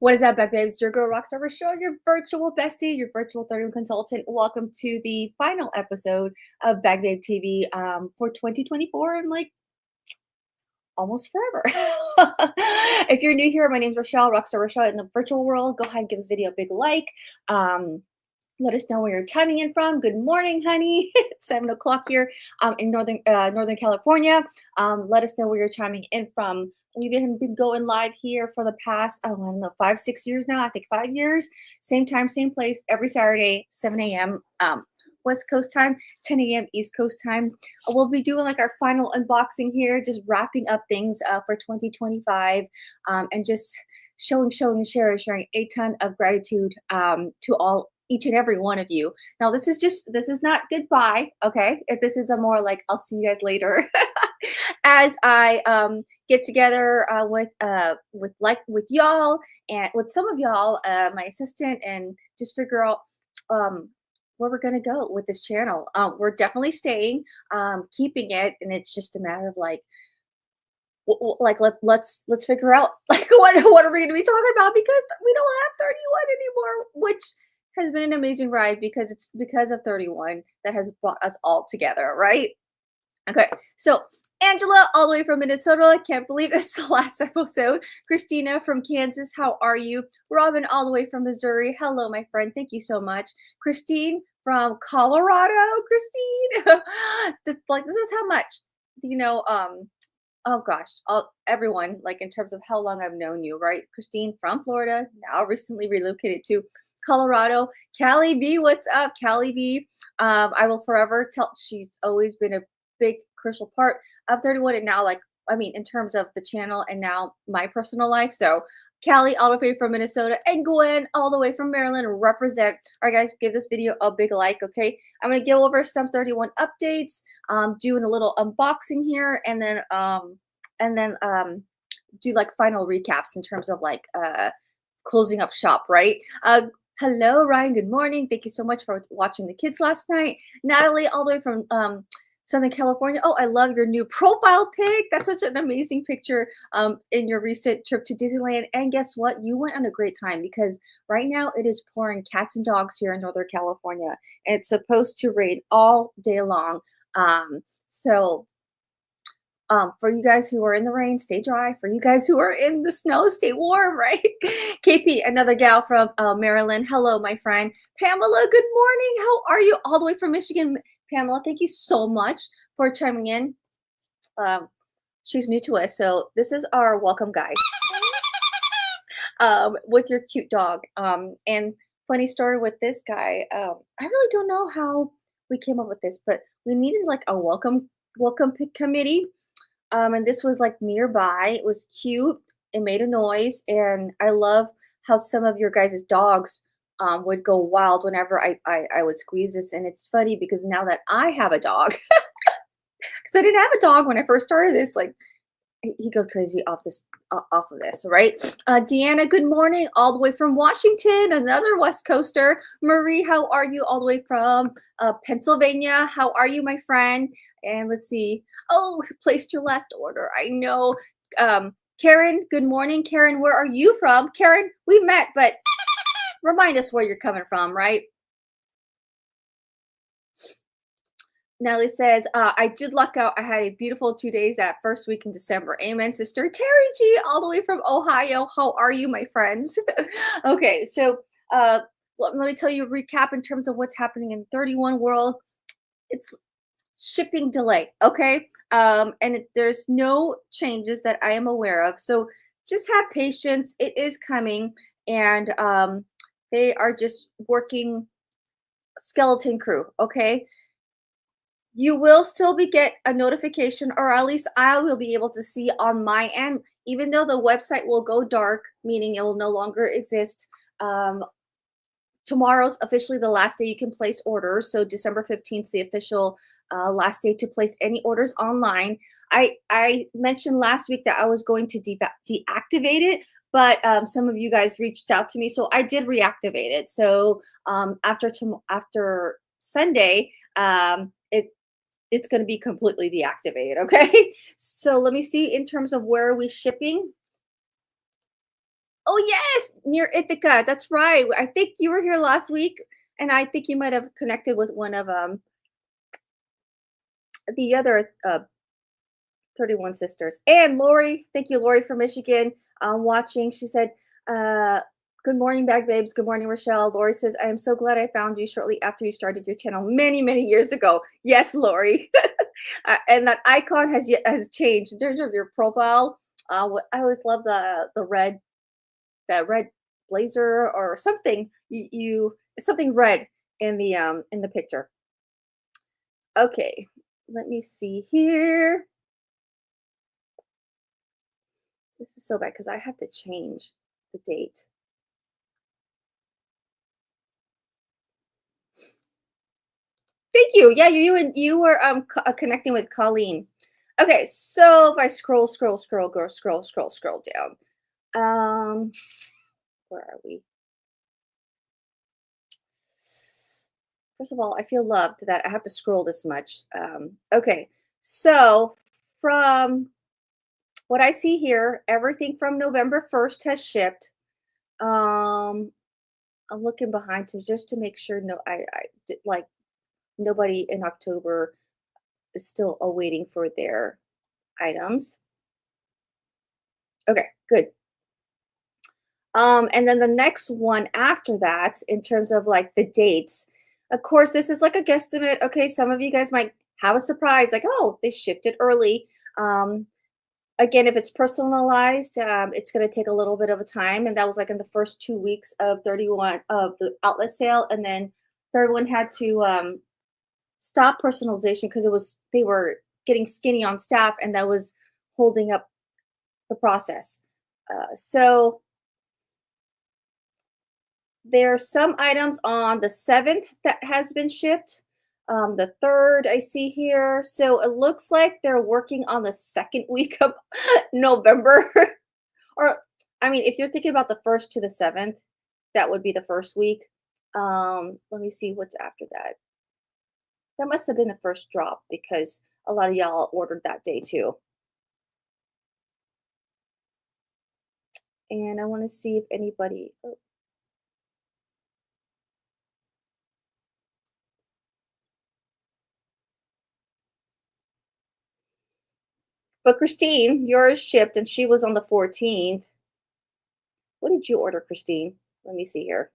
What is up, Beck Babes? It's your girl Rockstar Rochelle, your virtual bestie, your virtual 31 consultant. Welcome to the final episode of Bag Babe TV for 2024 and like almost forever. If you're new here, my name's Rochelle, Rockstar Rochelle in the virtual world. Go ahead and give this video a big like. Let us know where you're chiming in from. Good morning, honey. It's 7 o'clock here in Northern California. Let us know where you're chiming in from. We've been going live here for the past, I don't know, 5, 6 years now. I think 5 years. Same time, same place, every Saturday, 7 a.m. West Coast time, 10 a.m. East Coast time. We'll be doing like our final unboxing here, just wrapping up things for 2025 and just showing, sharing a ton of gratitude to all each and every one of you. Now, this is not goodbye, okay? If this is a more like I'll see you guys later, as I get together with y'all and with some of y'all, my assistant, and just figure out where we're gonna go with this channel. We're definitely staying, keeping it, and it's just a matter of like like let's figure out like what are we going to be talking about, because we don't have 31 anymore, which has been an amazing ride because it's because of 31 that has brought us all together, right? Okay, so Angela all the way from Minnesota, I can't believe it's the last episode. Christina from Kansas, how are you? Robin all the way from Missouri, hello my friend, thank you so much. Christine from Colorado, Christine. This is how much, you know, oh gosh, everyone, like in terms of how long I've known you, right? Christine from Florida, now recently relocated to Colorado. Callie B, what's up, Callie B? I will forever tell, she's always been a big crucial part of 31, and now, like, I mean, in terms of the channel and now my personal life. So Callie all the way from Minnesota, and Gwen all the way from Maryland, represent. All right, guys, give this video a big like, okay? I'm gonna go over some 31 updates, doing a little unboxing here, and then do like final recaps in terms of like closing up shop, right? Hello, Ryan. Good morning. Thank you so much for watching the kids last night. Natalie, all the way from Southern California. Oh, I love your new profile pic. That's such an amazing picture in your recent trip to Disneyland. And guess what? You went on a great time, because right now it is pouring cats and dogs here in Northern California. And it's supposed to rain all day long. So for you guys who are in the rain, stay dry. For you guys who are in the snow, stay warm, right? KP, another gal from Maryland. Hello, my friend. Pamela, good morning. How are you? All the way from Michigan. Pamela, thank you so much for chiming in. She's new to us, so this is our welcome guide with your cute dog. And funny story with this guy. I really don't know how we came up with this, but we needed like a welcome committee. And this was like nearby. It was cute. It made a noise, and I love how some of your guys' dogs would go wild whenever I would squeeze this. And it's funny because now that I have a dog, because I didn't have a dog when I first started this, like he goes crazy off of this, right? Deanna, good morning, all the way from Washington, another West Coaster. Marie, how are you? All the way from Pennsylvania. How are you, my friend? And let's see. Oh, placed your last order. I know. Karen, good morning. Karen, where are you from? Karen, we met, but remind us where you're coming from, right? Nellie says, I did luck out. I had a beautiful 2 days that first week in December. Amen, sister. Terry G, all the way from Ohio. How are you, my friends? Okay, so let me tell you a recap in terms of what's happening in 31 world. It's shipping delay, okay? There's no changes that I am aware of. So just have patience. It is coming, and they are just working skeleton crew, okay? You will still get a notification, or at least I will be able to see on my end, even though the website will go dark, meaning it will no longer exist. Tomorrow's officially the last day you can place orders. So December 15th is the official last day to place any orders online. I mentioned last week that I was going to deactivate it, but some of you guys reached out to me, so I did reactivate it. So after Sunday, it's going to be completely deactivated. Okay. So let me see in terms of where are we shipping. Oh, yes, near Ithaca. That's right. I think you were here last week, and I think you might have connected with one of the other 31 Sisters. And Lori, thank you, Lori from Michigan, watching. She said, uh, good morning, Bag Babes. Good morning, Rochelle. Lori says, I am so glad I found you shortly after you started your channel many, many years ago. Yes, Lori. And that icon has changed in terms of your profile. I always love the red, that red blazer or something. You something red in the picture. Okay, let me see here. This is so bad because I have to change the date. Thank you. Yeah, you were connecting with Colleen. Okay, so if I scroll down. Um, where are we? First of all, I feel loved that I have to scroll this much. Okay, so from what I see here, everything from November 1st has shipped. Um, I'm looking behind to just to make sure like nobody in October is still awaiting for their items. Okay, good. And then the next one after that, in terms of like the dates, of course, this is like a guesstimate. Okay, some of you guys might have a surprise, like, oh, they shipped it early. Um, Again, if it's personalized, it's going to take a little bit of a time, and that was like in the first 2 weeks of 31 of the outlet sale, and then third one had to stop personalization because it was they were getting skinny on staff, and that was holding up the process. So there are some items on the 7th that has been shipped. The 3rd I see here. So it looks like they're working on the second week of November. Or, I mean, if you're thinking about the 1st to the 7th, that would be the first week. Let me see what's after that. That must have been the first drop because a lot of y'all ordered that day too. And I want to see if anybody. Oh, but Christine, yours shipped and she was on the 14th. What did you order, Christine? Let me see here.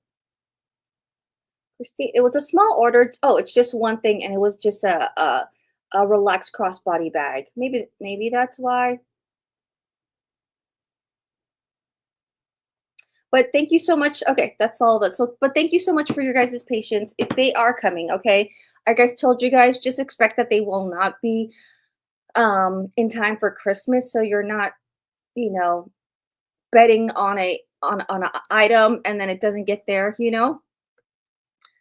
Christine, it was a small order. Oh, it's just one thing, and it was just a relaxed crossbody bag. Maybe that's why. But thank you so much. Okay, that's all of it. So, but thank you so much for your guys' patience. If they are coming, okay. I guys told you guys just expect that they will not be in time for Christmas, so you're not, you know, betting on on an item and then it doesn't get there, you know.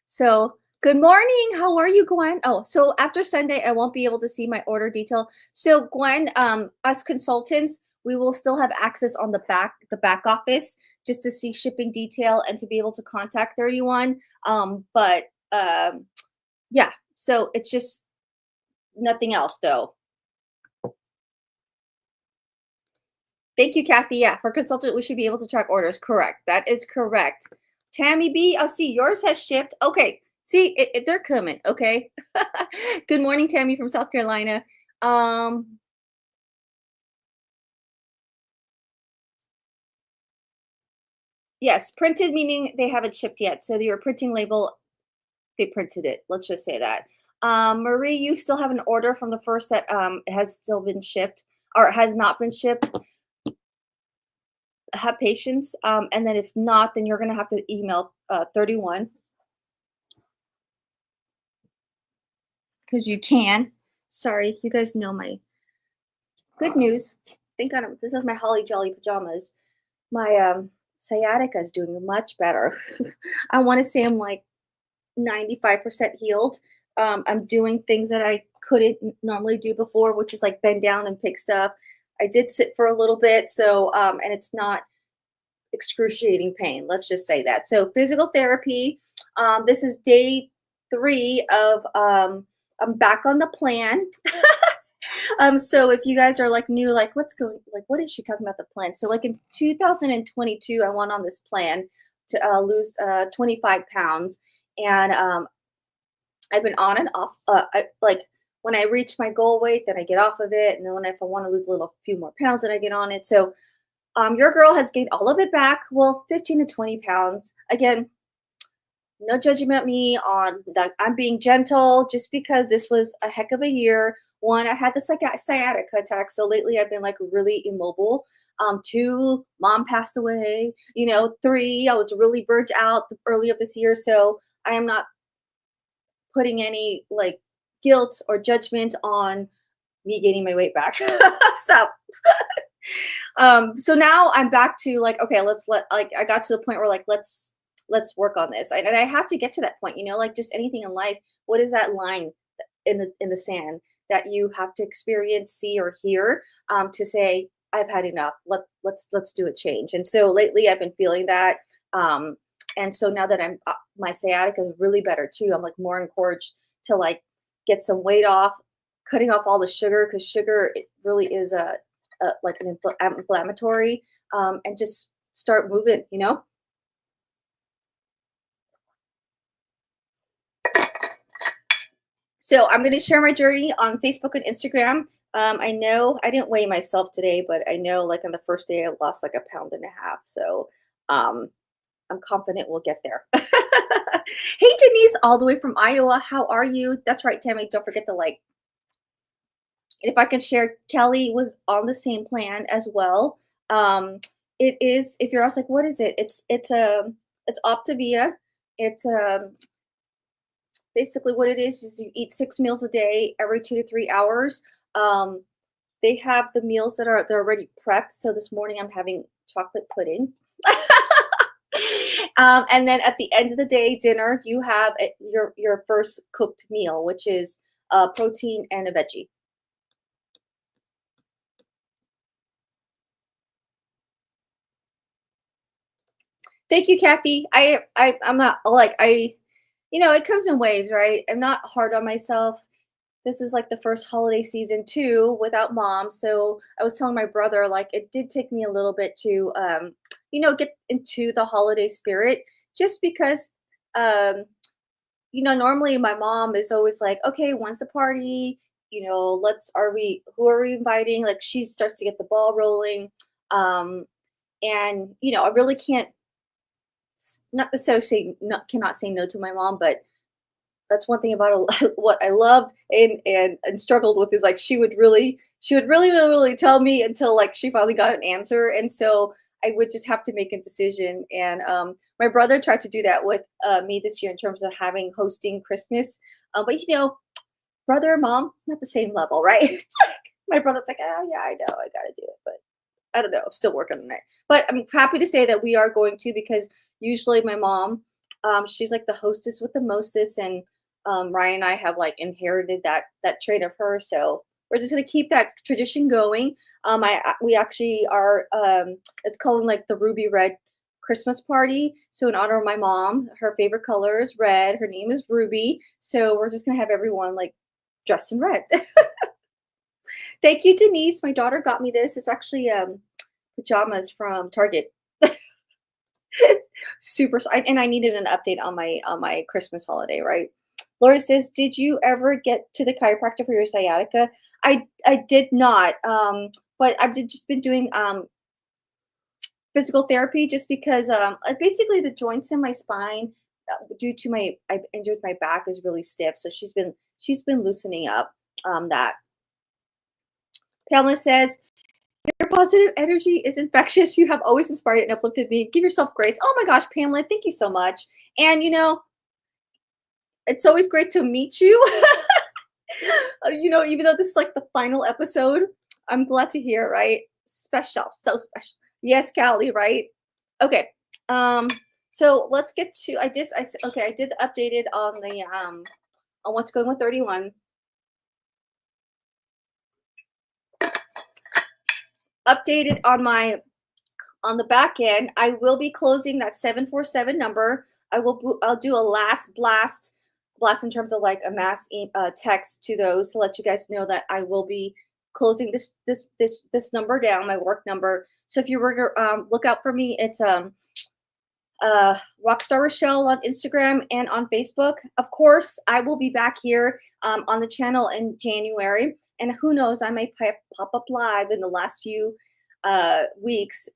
So, good morning. How are you, Gwen? Oh, so after Sunday, I won't be able to see my order detail. So, Gwen, us consultants, we will still have access on the back office, just to see shipping detail and to be able to contact 31. But yeah, so it's just nothing else though. Thank you, Kathy. Yeah, for consultant, we should be able to track orders. Correct. That is correct. Tammy B. Oh, see, yours has shipped. Okay. See, they're coming. Okay. Good morning, Tammy from South Carolina. Um, yes, printed meaning they haven't shipped yet. So your printing label, they printed it. Let's just say that. Marie, you still have an order from the first that has still been shipped or has not been shipped. Have patience. And then if not, then you're going to have to email 31 because you can. Sorry, you guys know my good news. Thank God this is my Holly Jolly pajamas. My sciatica is doing much better. I want to say I'm like 95% healed. I'm doing things that I couldn't normally do before, which is like bend down and pick stuff. I did sit for a little bit, so and it's not excruciating pain. Let's just say that. So physical therapy. This is day 3 of I'm back on the plan. So if you guys are like new, like what is she talking about the plan? So like in 2022, I went on this plan to lose 25 pounds, and I've been on and off. Like when I reach my goal weight, then I get off of it, and then if I want to lose a little few more pounds, then I get on it. So your girl has gained all of it back. Well, 15 to 20 pounds. Again, no judgment at me on that. I'm being gentle just because this was a heck of a year. One, I had the sciatica attack, so lately I've been like really immobile. Two, mom passed away. Three, I was really burnt out early of this year, so I am not putting any like guilt or judgment on me gaining my weight back. So so now I'm back to like, okay, I got to the point where like let's work on this. And I have to get to that point, like just anything in life. What is that line in the sand that you have to experience, see, or hear to say I've had enough. Let's do a change. And so lately I've been feeling that. And so now that my sciatica is really better too, I'm like more encouraged to like get some weight off, cutting off all the sugar, because sugar, it really is like an inflammatory, and just start moving. So I'm going to share my journey on Facebook and Instagram. I know I didn't weigh myself today, but I know like on the first day I lost like 1.5 pounds. So um, I'm confident we'll get there. Hey Denise, all the way from Iowa. How are you? That's right, Tammy. Don't forget to like. If I can share, Kelly was on the same plan as well. It is, if you're also like, what is it? It's Optavia. It's basically what it is you eat 6 meals a day every 2 to 3 hours. Um, they have the meals they're already prepped. So this morning I'm having chocolate pudding. And then at the end of the day, dinner, you have your first cooked meal, which is protein and a veggie. Thank you, Kathy. I'm not like it comes in waves, right? I'm not hard on myself. This is like the first holiday season too without mom. So I was telling my brother like it did take me a little bit to get into the holiday spirit, just because normally my mom is always like, okay, when's the party? Who are we inviting? Like she starts to get the ball rolling. And I really can't not necessarily cannot say no to my mom, but that's one thing about what I loved and struggled with is like she would really tell me until like she finally got an answer, and so I would just have to make a decision. And my brother tried to do that with me this year in terms of hosting Christmas, but brother mom not the same level, right? It's like my brother's like, oh yeah, I know I got to do it, but I don't know. I'm still working on it. But I'm happy to say that we are going to, because usually my mom, she's like the hostess with the mostest, and Ryan and I have like inherited that trait of her. So we're just gonna keep that tradition going. We actually are. It's called like the Ruby Red Christmas party. So in honor of my mom, her favorite color is red. Her name is Ruby. So we're just gonna have everyone like dressed in red. Thank you, Denise. My daughter got me this. It's actually pajamas from Target. Super, and I needed an update on my Christmas holiday, right? Laura says, "Did you ever get to the chiropractor for your sciatica?" I did not, but just been doing physical therapy, just because basically the joints in my spine, due to I've injured my back, is really stiff. So she's been loosening up that. Pamela says, your positive energy is infectious. You have always inspired and uplifted me. Give yourself grace. Oh my gosh, Pamela, thank you so much. And it's always great to meet you. Even though this is like the final episode, I'm glad to hear, right? Special, so special. Yes, Callie, right? Okay. So let's get to I did updated on the on what's going with 31. Updated on the back end. I will be closing that 747 number. I'll do a last blast in terms of like a mass text to those to let you guys know that I will be closing this number down, my work number. So if you were to look out for me, it's Rockstar Rochelle on Instagram and on Facebook. Of course, I will be back here on the channel in January, and who knows, I may pop up live in the last few weeks.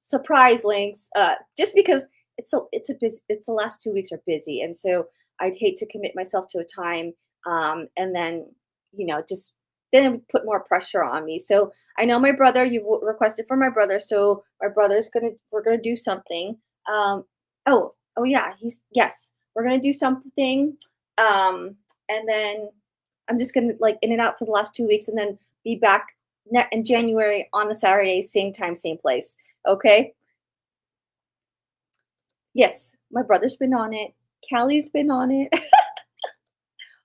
Surprise links, just because it's the last 2 weeks are busy, and so I'd hate to commit myself to a time, and then just then it would put more pressure on me. So I know my brother, you requested for my brother, so my brother's we're gonna do something. Oh yeah, yes, we're gonna do something. And then I'm just gonna like in and out for the last 2 weeks, and then be back in January on the Saturday, same time, same place. Okay. Yes, my brother's been on it. Callie's been on it.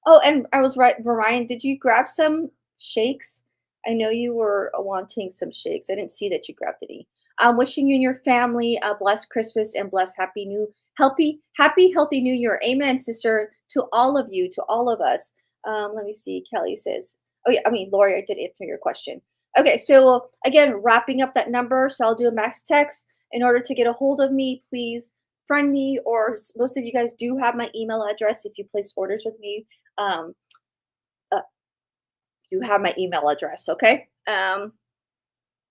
Oh, and I was right, Ryan. Did you grab some shakes? I know you were wanting some shakes. I didn't see that you grabbed any. I'm wishing you and your family a blessed Christmas and blessed happy, healthy New Year. Amen, sister. To all of you, to all of us. Let me see. Kelly says, "Oh yeah, I mean, Lori, I did answer your question." Okay, so again, wrapping up that number. So I'll do a max text in order to get a hold of me. Please friend me, or most of you guys do have my email address if you place orders with me. Um, uh, you have my email address, okay?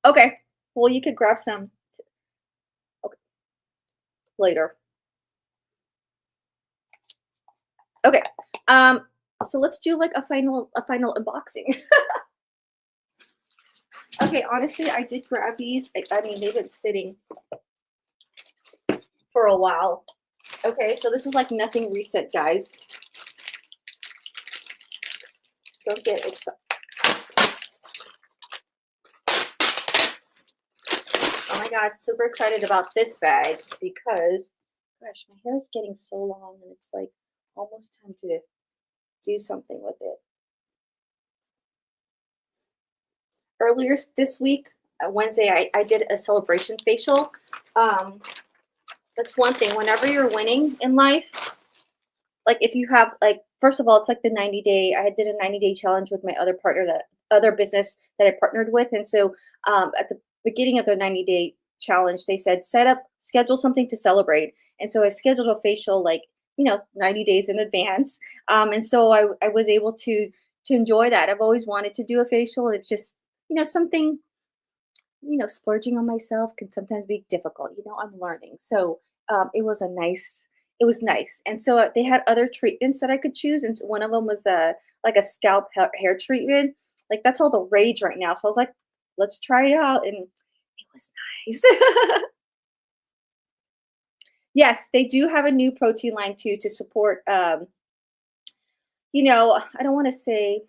Okay. Well, you could grab some okay, later. Okay. So let's do like a final unboxing. Okay, honestly, I did grab these. I mean, they've been sitting for a while. Okay, so this is like nothing recent, guys. Don't get excited. Oh my god, super excited about this bag because, gosh, my hair is getting so long and it's like almost time to do something with it. Earlier this week, Wednesday, I did a celebration facial. Um, that's one thing. Whenever you're winning in life, like if you have like, first of all, it's like the 90-day. I did a 90-day challenge with my other partner, that other business that I partnered with, and so at the beginning of the 90-day challenge, they said schedule something to celebrate, and so I scheduled a facial like 90 days in advance, and so I was able to enjoy that. I've always wanted to do a facial. It's just something splurging on myself can sometimes be difficult. I'm learning. So it was nice. And so they had other treatments that I could choose. And so one of them was like a scalp hair treatment. Like that's all the rage right now. So I was like, let's try it out. And it was nice. Yes, they do have a new protein line too to support, I don't want to say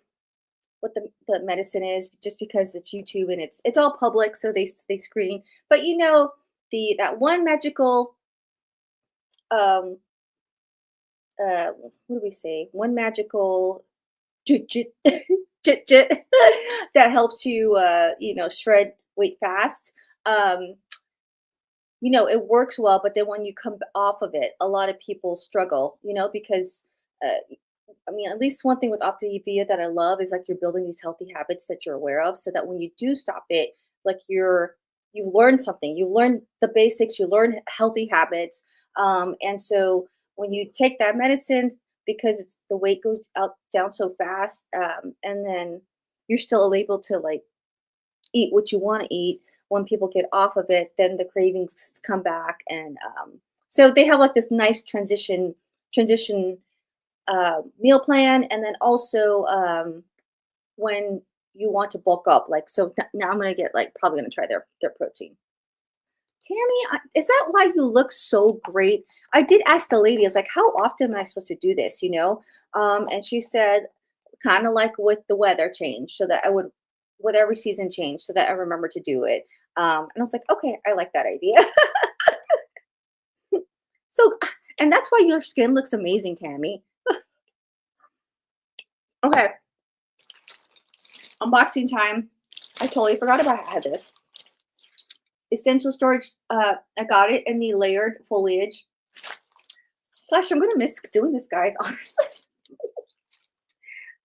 what the medicine is just because it's YouTube and it's all public, so they screen. But that one magical um what do we say? One magical jit jit jit jit that helps you shred weight fast. Um it works well, but then when you come off of it, a lot of people struggle, because I mean, at least one thing with Optavia that I love is like you're building these healthy habits that you're aware of, so that when you do stop it, like you learn something, you learn the basics, you learn healthy habits, and so when you take that medicine, because the weight goes out down so fast, and then you're still able to like eat what you want to eat. When people get off of it, then the cravings come back, and so they have like this nice transition meal plan, and then also when you want to bulk up, like so now I'm gonna get like probably gonna try their protein. Tammy, is that why you look so great? I did ask the lady, I was like, how often am I supposed to do this? And she said, kind of like with the weather change, so that I would, with every season change, so that I remember to do it. And I was like, okay, I like that idea. So, and that's why your skin looks amazing, Tammy. Okay, unboxing time. I totally forgot about I had this. Essential storage. I got it in the layered foliage. Gosh, I'm gonna miss doing this, guys. Honestly,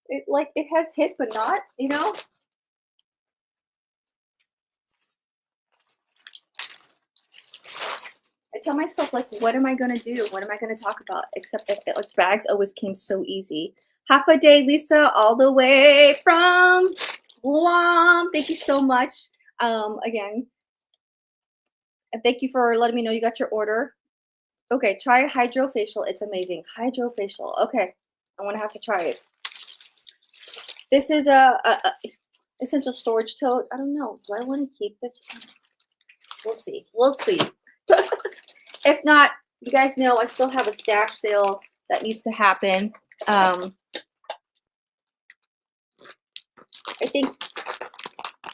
it has hit, but not. tell myself, like, what am I gonna do? What am I gonna talk about? Except that like bags always came so easy. Half a day, Lisa, all the way from Guam. Thank you so much. Again, and thank you for letting me know you got your order. Okay, try hydrofacial. It's amazing. Hydrofacial. Okay, I'm gonna have to try it. This is a essential storage tote. I don't know. Do I want to keep this? We'll see. We'll see. If not, you guys know I still have a stash sale that needs to happen. I think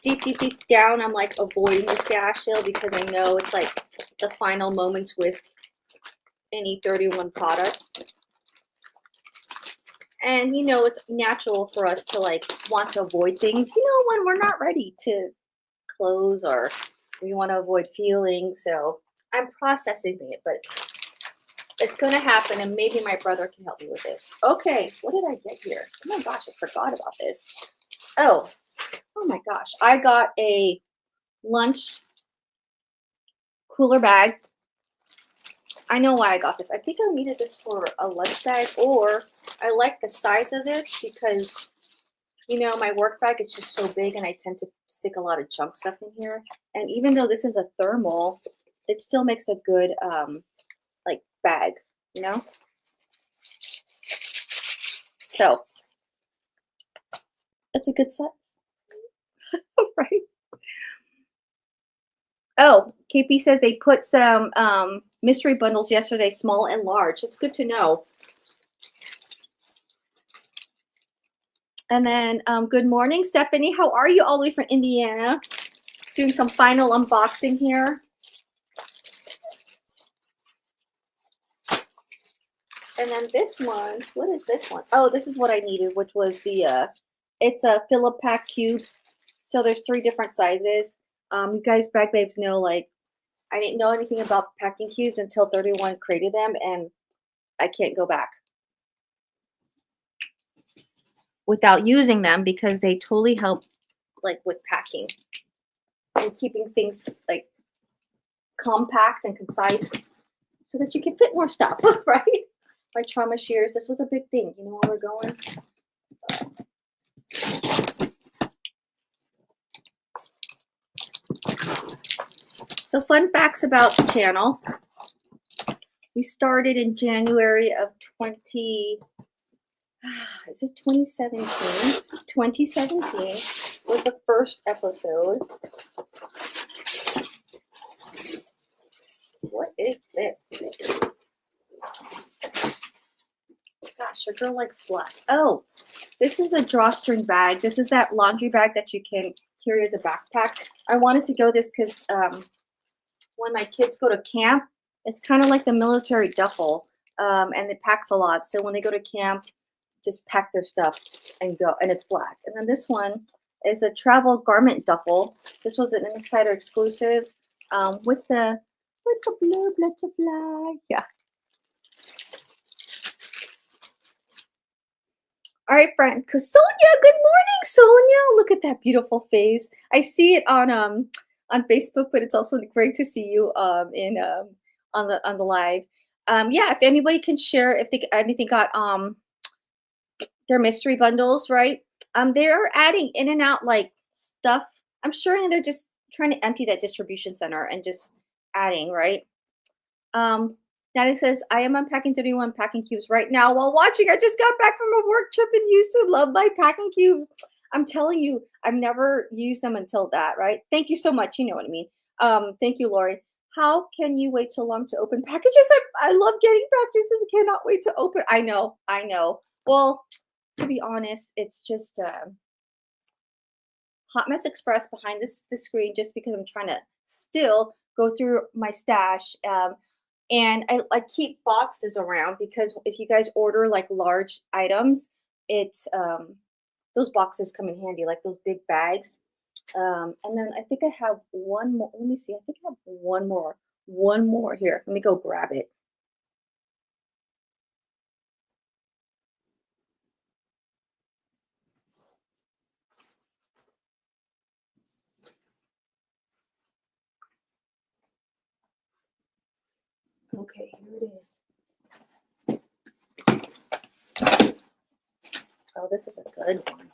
deep down, I'm like avoiding the stash sale because I know it's like the final moments with any 31 products. And you know, it's natural for us to like want to avoid things, you know, when we're not ready to close or we want to avoid feelings. So I'm processing it, but it's going to happen. And maybe my brother can help me with this. Okay. What did I get here? Oh my gosh, I forgot about this. Oh my gosh. I got a lunch cooler bag. I know why I got this. I think I needed this for a lunch bag, or I like the size of this because, you know, my work bag is just so big and I tend to stick a lot of junk stuff in here. And even though this is a thermal, it still makes a good, like, bag, you know? So, it's a good size, right? Oh, KP says they put some mystery bundles yesterday, small and large. It's good to know. And then, good morning, Stephanie. How are you all the way from Indiana? Doing some final unboxing here. And then this one, what is this one? Oh, this is what I needed, which was the, it's a Philip-Pack cubes. So there's 3 different sizes. You guys, Bag Babes, know, like, I didn't know anything about packing cubes until 31 created them, and I can't go back without using them because they totally help, like, with packing and keeping things, like, compact and concise so that you can fit more stuff, right? My trauma shears, this was a big thing. You know where we're going? So fun facts about the channel. We started in January of 2017? 2017 was the first episode. What is this? Gosh, your girl likes black. Oh, this is a drawstring bag. This is that laundry bag that you can carry as a backpack. I wanted to go this because when my kids go to camp, it's kind of like the military duffel, and it packs a lot. So when they go to camp, just pack their stuff and go. And it's black. And then this one is the travel garment duffel. This was an Insider exclusive with the blue butterfly. Yeah. All right, friend. Sonia, good morning, Sonia. Look at that beautiful face. I see it on Facebook, but it's also great to see you in on the live. Yeah, if anybody can share if they anything got their mystery bundles, right? They are adding in and out like stuff. I'm sure they're just trying to empty that distribution center and just adding, right? Daddy says, I am unpacking 31 packing cubes right now while watching. I just got back from a work trip in Houston. Love my packing cubes. I'm telling you, I've never used them until that, right? Thank you so much. You know what I mean. Thank you, Lori. How can you wait so long to open packages? I love getting packages. I cannot wait to open. I know. Well, to be honest, it's just Hot Mess Express behind the screen just because I'm trying to still go through my stash. And I keep boxes around because if you guys order like large items, it's those boxes come in handy, like those big bags. And then I think I have one more. Let me see. I think I have one more here. Let me go grab it. Okay, here it is. Oh, this is a good one.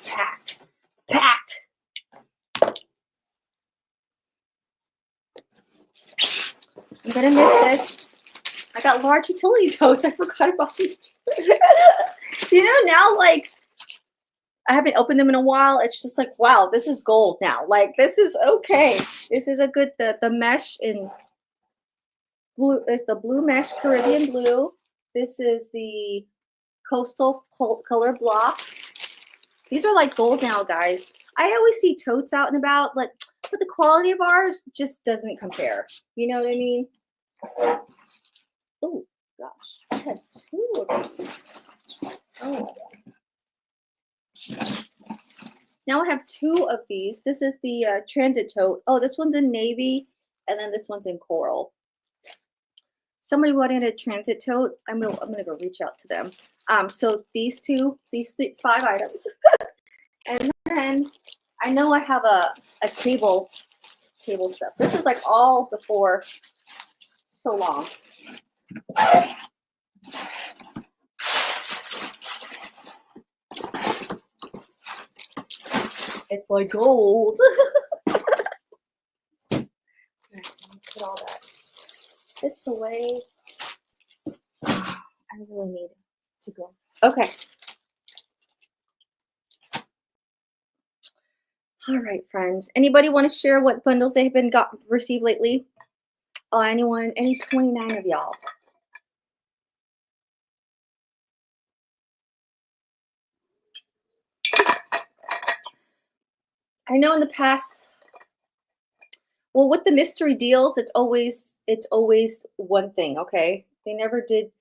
Packed. Packed. I'm gonna miss this. I got large utility totes. I forgot about these. Now, like, I haven't opened them in a while. It's just like, wow, this is gold now. Like, this is okay. This is a good, the mesh in blue is the blue mesh Caribbean blue. This is the coastal color block. These are like gold now, guys. I always see totes out and about, but the quality of ours just doesn't compare. You know what I mean? Oh gosh, I had 2 of these. Oh. Now I have 2 of these. This is the transit tote. Oh, this one's in navy, and then this one's in coral. Somebody wanted a transit tote. I'm gonna go reach out to them. So these 5 items, and then I know I have a table stuff. This is like all before so long. It's like gold. Put all that this away. I really need to go. Okay. All right, friends. Anybody want to share what bundles they've been received lately? Oh, anyone? Any 29 of y'all? I know in the past, well, with the mystery deals, it's always one thing, okay? They never did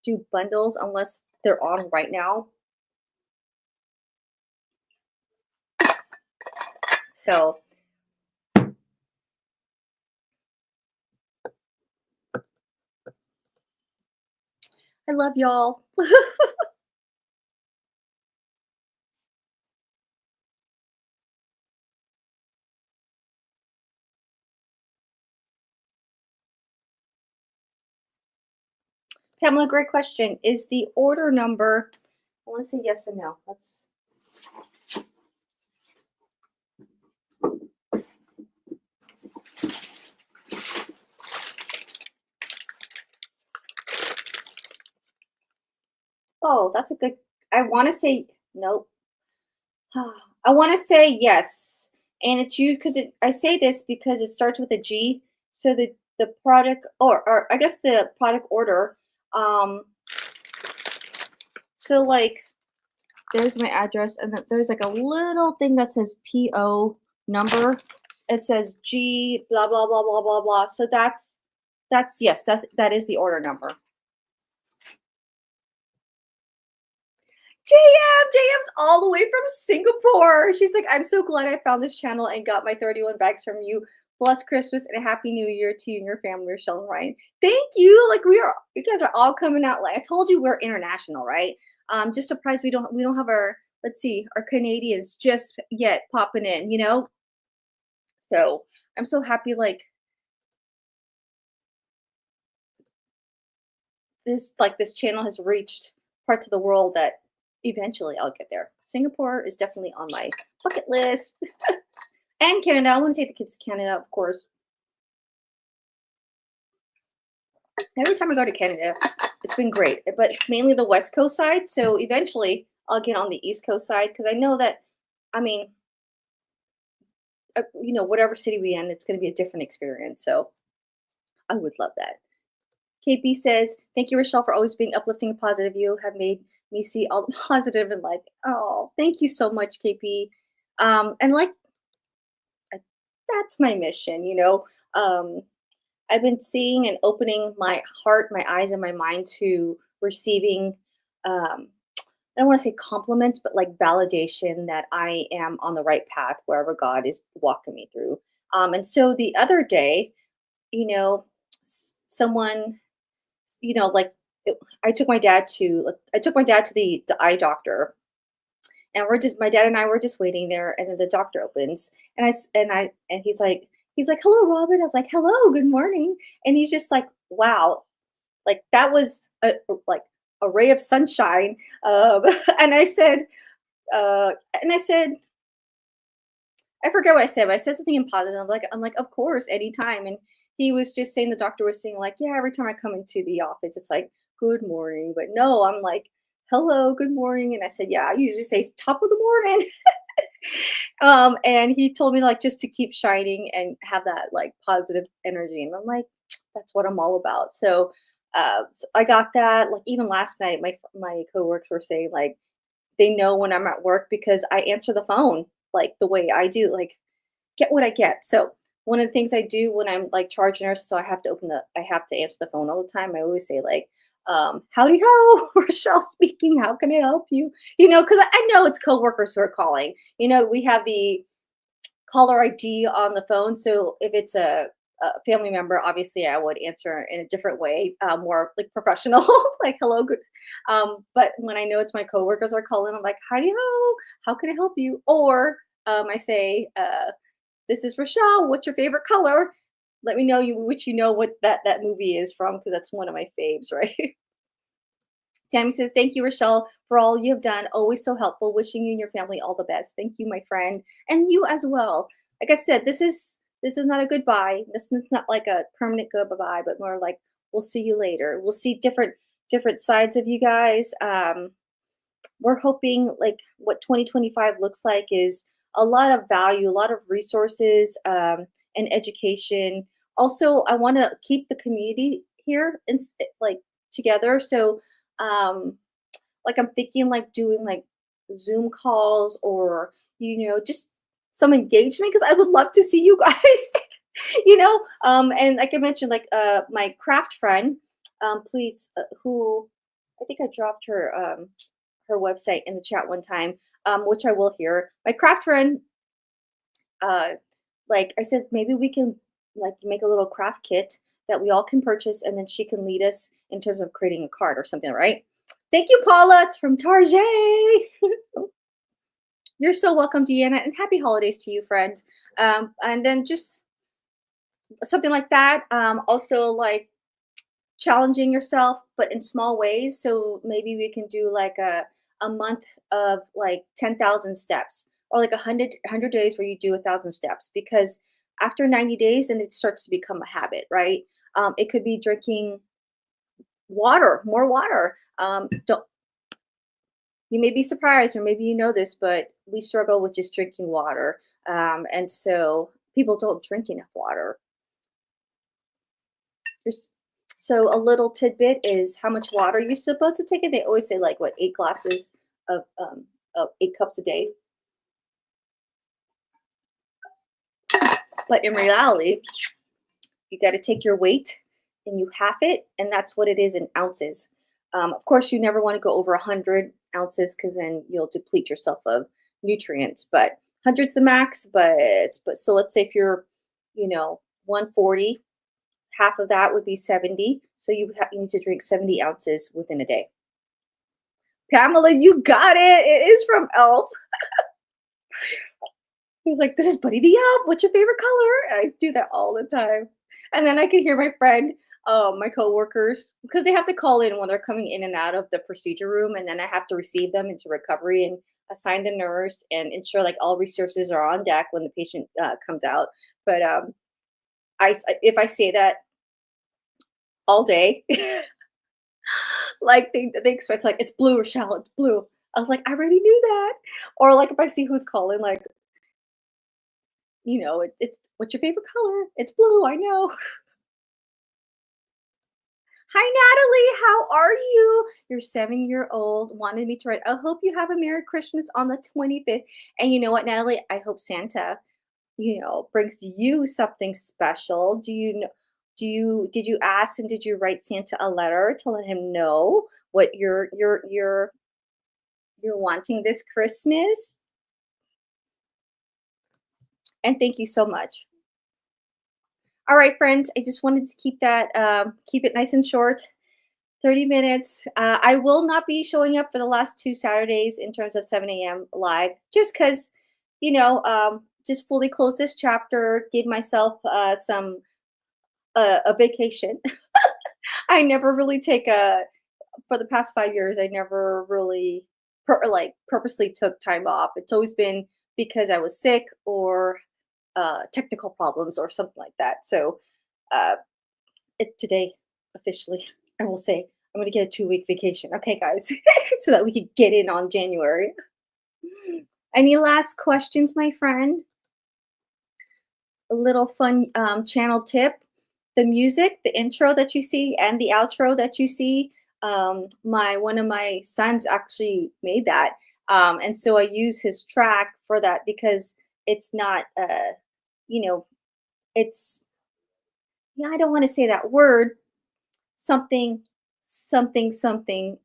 do bundles unless they're on right now. So I love y'all. Pamela, great question. Is the order number, I want to say yes and no. Let's. Oh, that's a good, I want to say, nope. I want to say yes. And it's you because I say this because it starts with a G. So the product, or I guess the product order, so like, there's my address, and then there's like a little thing that says PO number. It says G blah blah blah blah blah blah. So that's yes, that is the order number. JM's all the way from Singapore. She's like, I'm so glad I found this channel and got my 31 bags from you. Blessed Christmas and a happy new year to you and your family, Rochelle and Ryan. Thank you. Like you guys are all coming out. Like I told you, we're international, right? Just surprised we don't have our, let's see, our Canadians just yet popping in, So I'm so happy. Like this channel has reached parts of the world that eventually I'll get there. Singapore is definitely on my bucket list. And Canada. I want to take the kids to Canada, of course. Every time I go to Canada, it's been great. But it's mainly the West Coast side. So eventually I'll get on the East Coast side because I know that, I mean, whatever city we in, it's going to be a different experience. So I would love that. KP says, thank you, Rochelle, for always being uplifting and positive. You have made me see all the positive in life. Oh, thank you so much, KP. And like, that's my mission, I've been seeing and opening my heart, my eyes, and my mind to receiving, I don't want to say compliments, but like validation that I am on the right path wherever God is walking me through. And so the other day, someone, like I took my dad to the eye doctor, and my dad and I were just waiting there, and then the doctor opens, and he's like, "Hello, Robin." I was like, "Hello, good morning," and he's just like, "Wow, like that was like a ray of sunshine." Um, and I said, uh, and I said, I forget what I said, but I said something in positive. I'm like, of course, anytime. And he was just saying, the doctor was saying, like, yeah, every time I come into the office, it's like, good morning. But no, I'm like, hello, good morning. And I said, yeah, I usually say top of the morning. And he told me like just to keep shining and have that like positive energy. And I'm like, that's what I'm all about. So I got that. Like even last night, my coworkers were saying like they know when I'm at work because I answer the phone like the way I do. Like get what I get. So one of the things I do when I'm like charge nurse, so I have to answer the phone all the time. I always say like, howdy ho, Rochelle speaking. How can I help you? You know, because I know it's coworkers who are calling. You know, we have the caller ID on the phone. So if it's a family member, obviously I would answer in a different way, more like professional, like hello, good. But when I know it's my coworkers are calling, I'm like, howdy ho, how can I help you? Or I say, this is Rochelle. What's your favorite color? Let me know which you know what that movie is from because that's one of my faves, right? Tammy says, "Thank you, Rochelle, for all you have done. Always so helpful. Wishing you and your family all the best. Thank you, my friend, and you as well." Like I said, this is not a goodbye. This is not like a permanent goodbye, but more like we'll see you later. We'll see different sides of you guys. We're hoping like what 2025 looks like is a lot of value, a lot of resources, and education. Also, I want to keep the community here and like together. So, like I'm thinking like doing like Zoom calls or just some engagement because I would love to see you guys. And like I mentioned, like my craft friend, please, who I think I dropped her website in the chat one time, which I will hear. My craft friend, uh, like I said, maybe we can like make a little craft kit that we all can purchase, and then she can lead us in terms of creating a card or something, right? Thank you, Paula. It's from Target. You're so welcome, Deanna, and happy holidays to you, friend. And then just something like that. Also, like challenging yourself, but in small ways. So maybe we can do like a month of like 10,000 steps or like 100 days where you do 1,000 steps because after 90 days, then it starts to become a habit, right? It could be drinking water, more water. Don't You may be surprised, or maybe you know this, but we struggle with just drinking water, and so people don't drink enough water. There's So a little tidbit is how much water you're supposed to take in. They always say like what 8 glasses of 8 cups a day, but in reality, you got to take your weight and you half it, and that's what it is in ounces. Of course, you never want to go over 100 ounces because then you'll deplete yourself of nutrients. But hundreds the max. But so let's say if you're, 140, half of that would be 70. So you need to drink 70 ounces within a day. Pamela, you got it. It is from Elf. He was like, "This is Buddy the Elf. What's your favorite color?" I do that all the time. And then I can hear my friend, my coworkers, because they have to call in when they're coming in and out of the procedure room, and then I have to receive them into recovery and assign the nurse and ensure like all resources are on deck when the patient comes out. But if I say that all day, like they expect like it's blue, Rochelle, it's blue. I was like, I already knew that. Or like if I see who's calling, like it's what's your favorite color? It's blue. I know. Hi, Natalie. How are you? Your 7-year old wanted me to write. I hope you have a Merry Christmas on the 25th. And you know what, Natalie? I hope Santa, brings you something special. Did you ask and did you write Santa a letter to let him know what you're wanting this Christmas? And thank you so much. All right, friends. I just wanted to keep it nice and short. 30 minutes. I will not be showing up for the last 2 Saturdays in terms of 7 a.m. live, just because, just fully close this chapter, give myself some a vacation. I never really take a for the past 5 years. I never really purposely took time off. It's always been because I was sick or technical problems or something like that. So uh, today officially, I will say I'm going to get a 2 week vacation. Okay, guys, so that we could get in on January. Any last questions, my friend? A little fun channel tip: the music, the intro that you see, and the outro that you see. My one of my sons actually made that, and so I use his track for that because it's not, you know, it's yeah. I don't want to say that word. Something, something, something.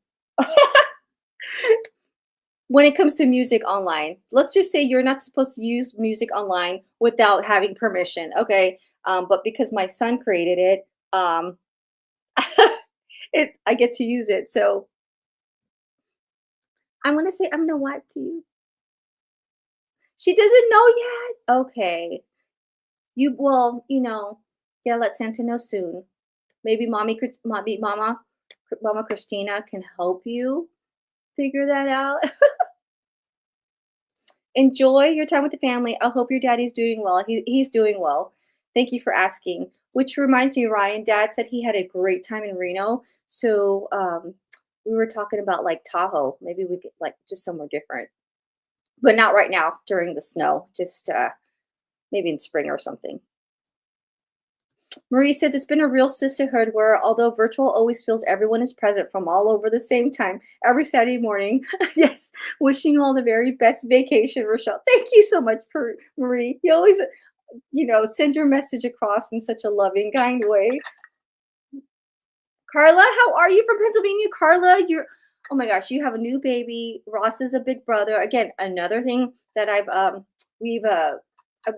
When it comes to music online, let's just say you're not supposed to use music online without having permission, okay? But because my son created it, I get to use it. So I'm gonna say I'm gonna what to you. She doesn't know yet. Okay, you well, yeah. Let Santa know soon. Maybe Mama Christina can help you figure that out. Enjoy your time with the family. I hope your daddy's doing well. He's doing well. Thank you for asking. Which reminds me, Ryan, Dad said he had a great time in Reno. So we were talking about like Tahoe. Maybe we could like just somewhere different, but not right now during the snow. Just maybe in spring or something. Marie says it's been a real sisterhood where, although virtual always feels everyone is present from all over the same time every Saturday morning. Yes, wishing you all the very best vacation, Rochelle. Thank you so much, Marie. You always, send your message across in such a loving, kind way. Carla, how are you from Pennsylvania? Carla, oh my gosh, you have a new baby. Ross is a big brother. Again, another thing that we've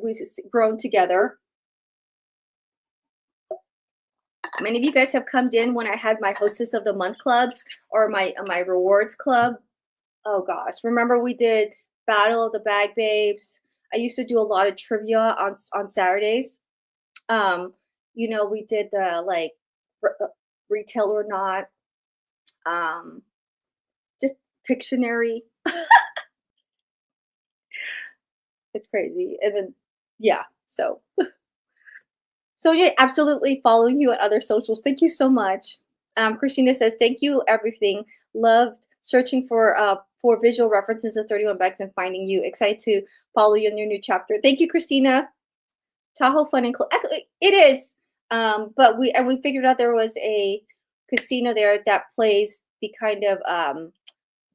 we've grown together. Many of you guys have come in when I had my Hostess of the Month clubs or my rewards club. Oh gosh, remember we did Battle of the Bag Babes. I used to do a lot of trivia on Saturdays. We did the like retail or not, just Pictionary. It's crazy, and then yeah, so yeah, absolutely following you on other socials. Thank you so much. Christina says, "Thank you, everything. Loved searching for visual references of 31 Bags and finding you. Excited to follow you in your new chapter." Thank you, Christina. Tahoe Fun and actually, it is. But we figured out there was a casino there that plays the kind of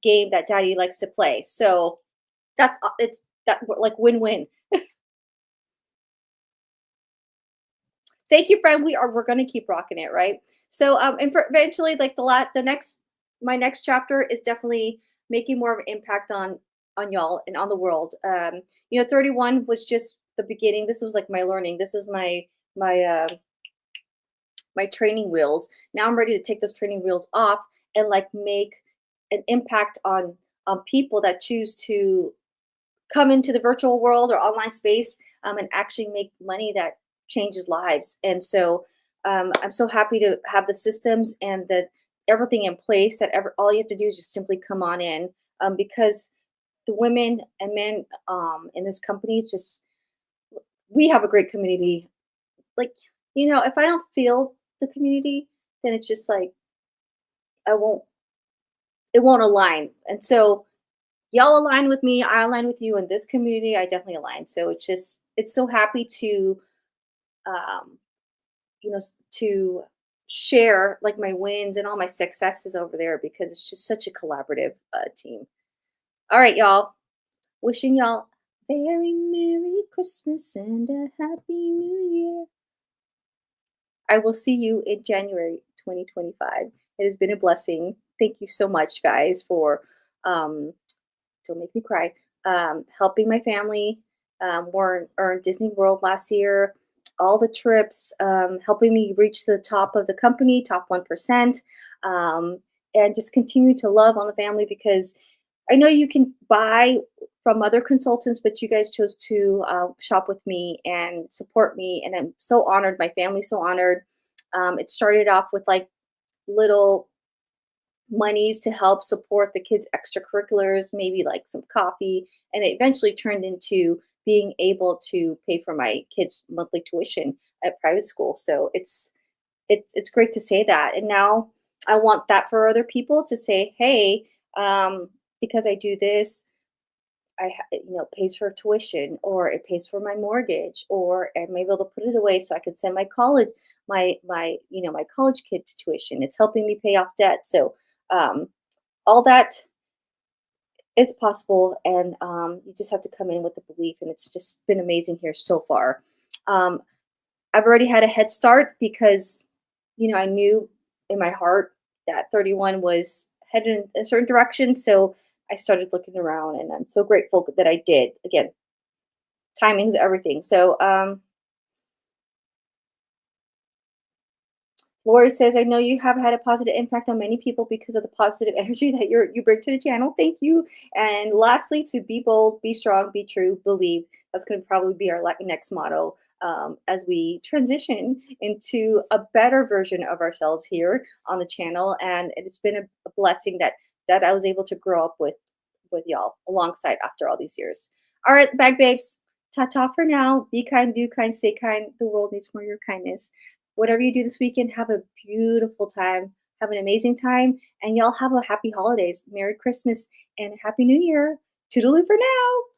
game that Daddy likes to play. So it's that like win-win. Thank you, friend. We're gonna keep rocking it, right? So and for eventually, like the next my next chapter is definitely making more of an impact on y'all and on the world. 31 was just the beginning. This was like my learning. This is my my training wheels. Now I'm ready to take those training wheels off and like make an impact on people that choose to come into the virtual world or online space, and actually make money that changes lives. And so I'm so happy to have the systems and the everything in place that all you have to do is just simply come on in, because the women and men in this company just we have a great community. Like, if I don't feel the community, then it's just like I won't it won't align. And so y'all align with me, I align with you, in this community I definitely align. So it's so happy to um to share like my wins and all my successes over there because it's just such a collaborative team. All right, y'all. Wishing y'all very Merry Christmas and a Happy New Year. I will see you in January 2025. It has been a blessing. Thank you so much, guys, for don't make me cry. Helping my family. Earned Disney World last year. all the trips, helping me reach the top of the company, top 1%, um, and just continue to love on the family because I know you can buy from other consultants, but you guys chose to shop with me and support me, and I'm so honored. My family's so honored. It started off with like little monies to help support the kids' extracurriculars, maybe like some coffee, and it eventually turned into being able to pay for my kids' monthly tuition at private school. So it's great to say that, and now I want that for other people to say, hey, because I do this, it pays for tuition, or it pays for my mortgage, or I'm able to put it away so I can send my college, my college kids tuition. It's helping me pay off debt. So um, all that is possible, and you just have to come in with the belief. And it's just been amazing here so far. Um, I've already had a head start because I knew in my heart that 31 was headed in a certain direction. So I started looking around, and I'm so grateful that I did. Again, timing's everything. So Lori says, I know you have had a positive impact on many people because of the positive energy that you bring to the channel. Thank you. And lastly, to be bold, be strong, be true, believe. That's going to probably be our next motto as we transition into a better version of ourselves here on the channel. And it's been a blessing that I was able to grow up with y'all alongside after all these years. All right, bag babes. Ta-ta for now. Be kind, do kind, stay kind. The world needs more of your kindness. Whatever you do this weekend, have a beautiful time. Have an amazing time. And y'all have a happy holidays. Merry Christmas and Happy New Year. Toodaloo for now.